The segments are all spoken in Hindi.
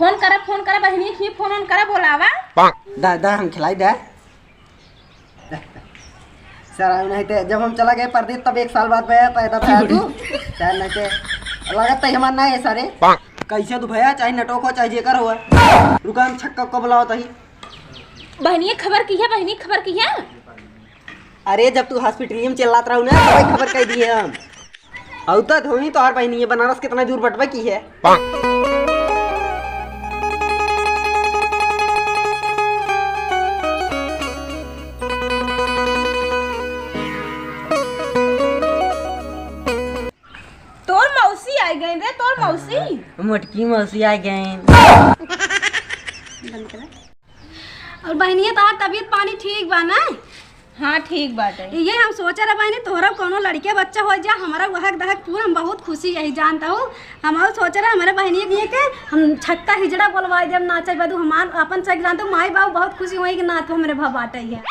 फोन करा बहनी की फोन ऑन करा बोलावा दा हम खिलाई दे सर नहीं थे जब हम चला गए परदेश तब 1 साल बाद भैया पैदा भैया तू चाहे नहीं थे लागत है हमार नहीं है सारे कैसे तू भैया चाहे नटोक हो चाहे जेकर हुआ रुका हम छक्का को बुलाओ तही बहनी खबर की है बहनी खबर की है। अरे जब तू हॉस्पिटल में चिल्लात रहू ना तब खबर कह दी है हम औ तो धोनी तो हर बहनी है बनारस कितना दूर बटवा की है। तोर मौसी आ गई रे तोर मौसी मोटकी मौसी आ गए और बहनिया तोहार तबीयत पानी ठीक बा ना? हाँ ठीक बात है। ये हम सोचा रहे बहनी तोहरा कोनो लड़के बच्चा हो जा हमारा वहक दहक पूरा हम बहुत खुशी यही जानता हूँ हम सोच रहे हमारे बहनिया के के हम छक्का हिजड़ा बोलवाई देव नाचे बदू हमार अपन सक जानते माई बाबू बहुत खुशी हुई कि नाच हमारे भाव बाटे है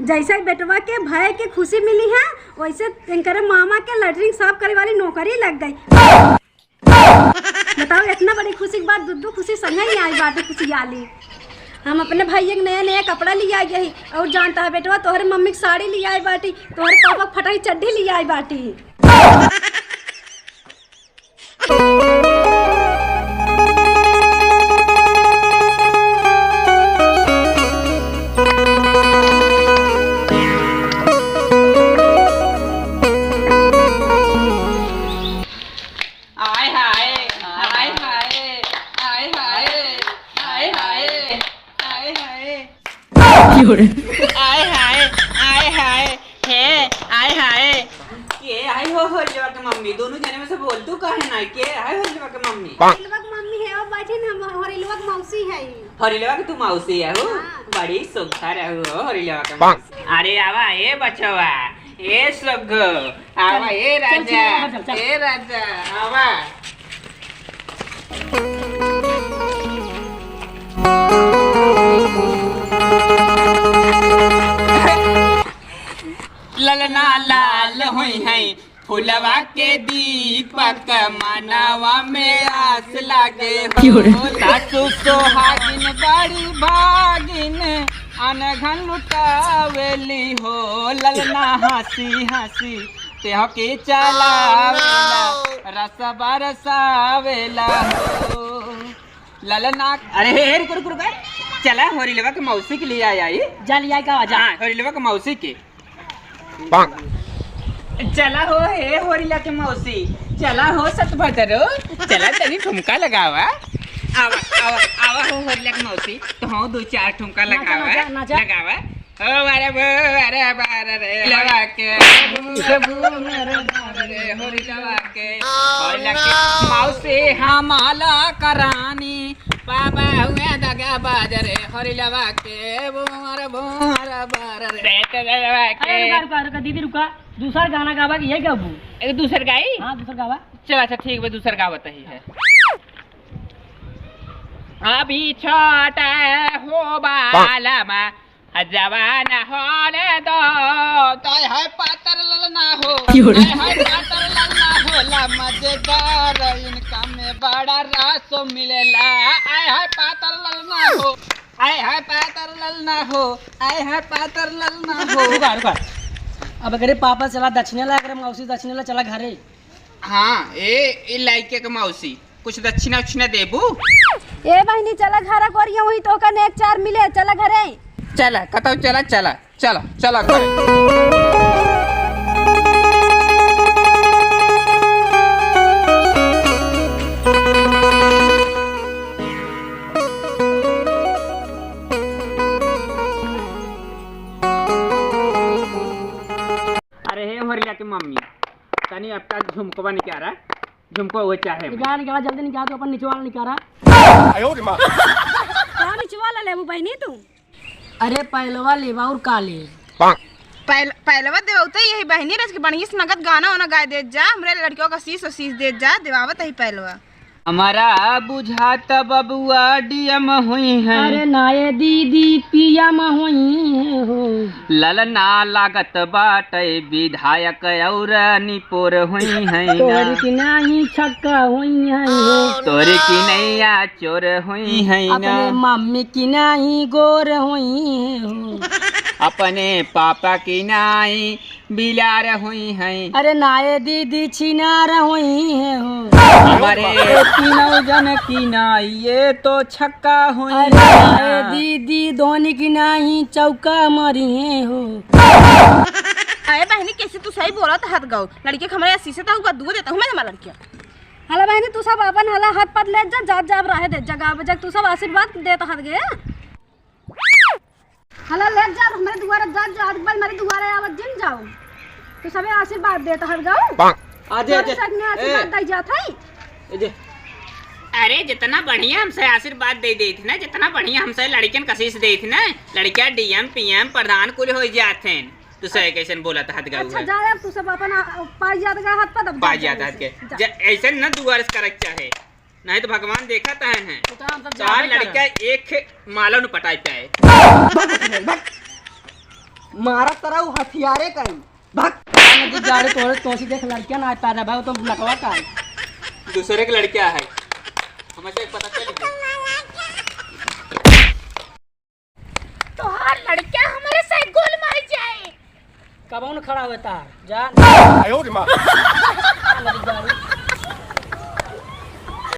जैसे बेटवा के भाई के खुशी मिली है वैसे इनकर मामा के लैटरिन साफ करे वाली नौकरी लग गई। बताओ इतना बड़ी खुशी की बात दुद्दू खुशी संग ही आई बाटे खुशी आली हम अपने भाई एक नया नया कपड़ा ले आई गई और जानता है बेटवा तोहरे मम्मी की साड़ी ले आई बाटी तोहरे पापा की फटाई चड्डी ले आई बाटी। मम्मी दोनों जने में से बोल तू काहे ना के आए हरिलवा के मम्मी हरिलवा की मम्मी है और बैठी हम हरिलवा की मौसी है हरिलवा के तू मौसी है हो बड़ी सुखर है हो हरिलवा के मौसी। अरे आवा ए बचवा ए सुग आवा ए राजा आवा ललना लाल हुई है फुलवा के दीपक मानवा में आस लागे हो सासु सोहागिन बड़ी भागिन अनघन लुटावेली हो ललना हंसी हंसी तेह के चलावेला रस बरसावेला हो ललना। अरे रुक चला होरिलवा के मौसी के लिए आई जा लिया का आजा होरिलवा के मौसी के चला हो हे होरिला के मौसी चला हो सतभद्र चला तनी ठुमका लगावा आवा आवा आवा हो होरिला के मौसी तो हो 2-4 ठुमका लगावा ओ अरे बारे रे लगा के होरिला के मौसी हमाला करानी बाबा हुए दगा बाजरे हरिलवा के बोर बार रे के दीदी रुका दूसरा गाना गावा कि ये गाबू एक दूसर गाई हाँ दूसरा गावा चल अच्छा ठीक है दूसर गावत ही है। अभी छोटा हो बालामा जवान होले दो ताय है पातर ललना हो ताय है पातर ललना हो ला मजेदार इनका में बड़ा रासो मिलेला आय है पातर ललना हो आय है पातर ललना हो आय है पातर ललना हो। रुका अब अगर पापा चला दक्षिणेला अगर मौसी दक्षिणेला चला घरे हाँ ए लाइके के मौसी कुछ दक्षिणा उक्षिणा देबू ए बहनी चला घरा करिया हुई तो का नेक 4 मिले चला घरे चला कतौ चला घरे। के मम्मी तनी अब तक झुमकोवा निकाला झुमको वो चाहे निकाल जल्दी निकाल तो अपन निचवाला निकाला आयो रे मां कहां निचवाला लेबू बहनी तू अरे पहलवा लेवा और काले पहलवा देवता यही बहनी रच के बढ़िया से नगद गाना वाना गा दे जा हमरे लड़कियों का शीश दे जा देवावत ही पहलवा हमारा बुझात बबुआ डीएम हुई है। अरे नाये दीदी पिया हुई हो। ललना लागत बाटे विधायक और निपोर हुई है। तोरी की नहीं छक्का हुई है हो। तोरी की नैया चोर हुई है अपने मम्मी की नहीं गोर हुई हो। अपने पापा की नाई बिलार हुई है। अरे नाये दीदी छिनार हुई है हो। हमारे तीनों जन की नाई ये तो छक्का हुई अरे है। नाये दीदी धोनी की नहीं चौका मरी है हो। अरे बहनी कैसे तू सही बोला तो हद गौ लड़के हमारे अस्सी से तो दूध देता हूँ मैं लड़कियाँ। हला बहनी तू सब अपन हला हाथ पत ले जा जात जाब रहे दे जगह बजक तू सब आशीर्वाद दे तो हद गए। हला ले जा हमारे दुआरे जात जा हद बार मेरे दुआरे आवत जिन जाओ तू सबे आशीर्वाद दे तो हद गओ। आजे आजे सब ने आशीर्वाद दई जात है। अरे जितना बढ़िया हमसे आशीर्वाद दे दी थी ना, जितना बढ़िया हमसे लड़कियन कशीस दे थी ना, लड़कियां डीएम पीएम प्रधान कुल हो जाते हैं। तू सही कैसे बोला था हद अच्छा जा अब तू सब अपन पाई जात का हाथ पत अब पा जाता हद के ऐसे न दुआर करक चाहे नहीं तो भगवान देखा तहन है चार लड़का एक माला न पटाई पाए। मारा तरह हथियारे कहीं गाड़ी तोड़े तोसी देख लड़कियां ना पैदा भाई तो नकवा का दूसरे के लड़कियां है हमें पता चल गया। तो हर लड़कियाँ हमारे साथ गोल मार जाए। कब खड़ा होता जा।